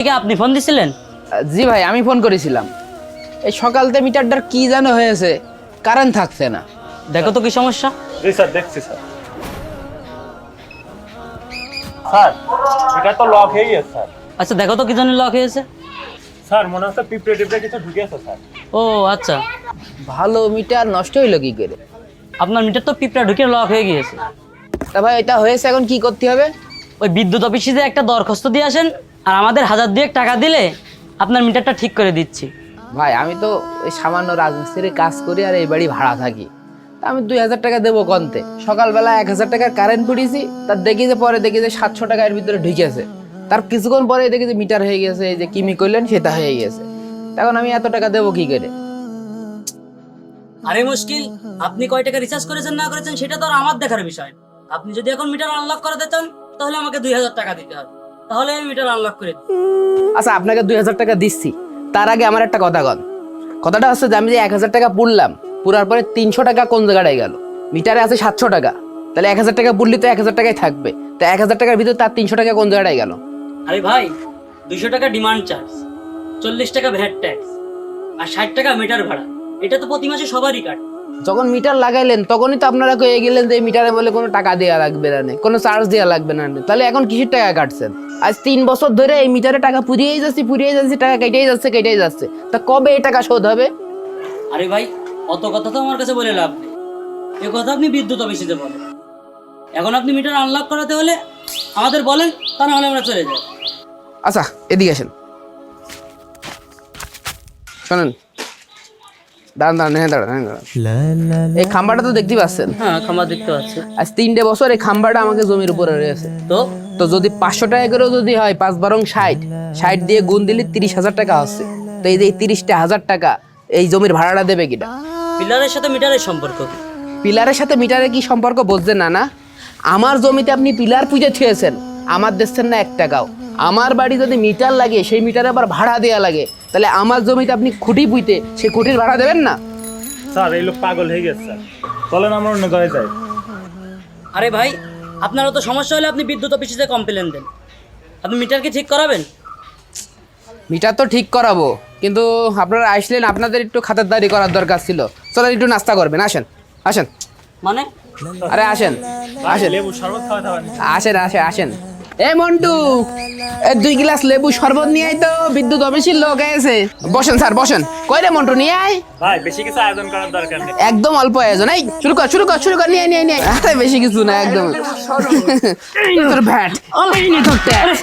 আপনি ফোন দিছিলেন? জি ভাই, আমি ফোন করেছিলাম। এই সকালতে মিটারটার কি যেন হয়েছে, কারেন্ট থাকছে না। দেখো তো কি সমস্যা। জি স্যার, দেখছি স্যার। স্যার, এটা তো লক হয়ে গেছে স্যার। আচ্ছা দেখো তো কি জন্য লক হয়েছে। স্যার মনে হচ্ছে পিঁপড়ে টিপড়ে কিছু ঢুকেছে স্যার। ও আচ্ছা, ভালো মিটার নষ্ট হইলো কি করে? আপনার মিটার তো পিঁপড়া ঢুকে লক হয়ে গিয়েছে। তা ভাই এটা হয়েছে, এখন কি করতে হবে? ওই বিদ্যুৎ অফিসে যে একটা দরখাস্ত দিয়ে আসেন, আর আমাদের 1000 টাকা দিলে আপনার মিটারটা ঠিক করে দিচ্ছি। ভাই আমি তো ওই সামান্য রাজমিস্ত্রির কাজ করি আর এই বাড়ি ভাড়া থাকি। তা আমি 2000 টাকা দেবো কন্তে। সকালবেলা 1000 টাকার কারেন্ট পুড়িয়েছি, তার দেখি যে পরে দেখি যে 700 টাকা এর ভিতরে ঢুকেছে। তার কিছুক্ষণ পরে দেখি যে মিটার হয়ে গেছে, এই যে কিমি করলেন সেটা হয়ে গেছে। তখন আমি এত টাকা দেবো কি করে? আরে মুশকিল, আপনি কয় টাকা রিচার্জ করেছেন না করেছেন সেটা তো আর আমার দেখার বিষয়। আপনি যদি এখন মিটার আনলক করাতে চান তাহলে আমাকে 2000 টাকা দিতে হবে, তাহলে আমি মিটার আনলক করে দিই। আচ্ছা আপনাকে 2000 টাকা দিচ্ছি, তার আগে আমার একটা কথা কন। কথাটা হচ্ছে যে আমি যে 1000 টাকা পুড়লাম, পুরার পরে 300 টাকা কোন জায়গায় গেল? মিটারে আছে 700 টাকা, তাহলে 1000 টাকা পুড়লি তো 1000 টাকাই থাকবে। তো 1000 টাকার ভিতরে তার 300 টাকা কোন জায়গায় গেল? আরে ভাই, 200 টাকা ডিমান্ড চার্জ, 40 টাকা ভ্যাট ট্যাক্স আর 60 টাকা মিটার ভাড়া, এটা তো প্রতি মাসে সবারই কাটে। যখন মিটার লাগাইলেন তখনই তো আপনারা কয়ে গেলেন যে এই মিটারে বলে কোনো টাকা দেওয়া লাগবে না, কোনো চার্জ দেওয়া লাগবে না। তাহলে এখন কিসের টাকা কাটছেন? আজ 3 বছর ধরে এই মিটারে টাকা পুড়িয়েই যাচ্ছে, টাকা কেটেই যাচ্ছে। তা কবে এই টাকা শোধ হবে? আরে ভাই, অত কথা তো আমার কাছে বলে লাভ নেই, এ কথা আপনি বিদ্যুৎ অফিসে বলেন। এখন আপনি মিটার আনলক করাতে হলে আমাদের বলেন, তা না হলে আমরা চলে যাই। আচ্ছা এদিকে আসেন, শোনেন। দাঁড়ান। এই খাম্বাটা তো দেখতে পাচ্ছেন? হ্যাঁ, খামার দেখতে পাচ্ছি। আজ 3 বছর এই খাম্বাটা আমাকে জমির উপরে রয়েছে। তো যদি 500 টাকা করেও যদি হয়, 5 বারং 60 দিয়ে গুণ দিলে 30,000 টাকা হচ্ছে। তো এই যে 30,000 টাকা এই জমির ভাড়াটা দেবে কিনা? পিলারের সাথে মিটারের সম্পর্ক কি? পিলারের সাথে মিটারের কি সম্পর্ক বুঝছেন না? আমার জমিতে আপনি পিলার পুজো থুয়েছেন, আমার দিচ্ছেন না 1 টাকাও। আমার বাড়ি যদি মিটার লাগে, সেই মিটারে আবার ভাড়া দেওয়া লাগে, তাহলে আমার জমিতে আপনি খুঁটি পুঁতে সেই খুঁটির ভাড়া দেবেন না? স্যার এই লোক পাগল হয়ে গেছে স্যার, চলেন আমরা অন্য জায়গায় যাই। আরে ভাই, আপনারও তো সমস্যা হলে আপনি বিদ্যুৎ অফিসে কমপ্লেন দেন। আপনি মিটার কি ঠিক করাবেন? মিটার তো ঠিক করাবো, কিন্তু আপনারা আসলেন, আপনাদের একটু খাতারদারি করার দরকার ছিল। চলেন একটু নাস্তা করবেন, আসেন। মানে আরে আসেন। লেবু শরবত খাওয়াতে পারেন? আসেন। এ মন্টু, 2 গ্লাস লেবু শরবত নিয়ে আয় তো, বিদ্যুৎ অফিসের লোক এসে। বসেন স্যার, বসেন। কই রে মন্টু, নিয়ে আয়। ভাই বেশি কিছু আয়োজন করার দরকার নেই, একদম অল্প আয়োজন। এই শুরু কর, নিয়ে আরে বেশি কিছু না, একদম। তোর ভ্যাট এই নে তোর ট্যাক্স।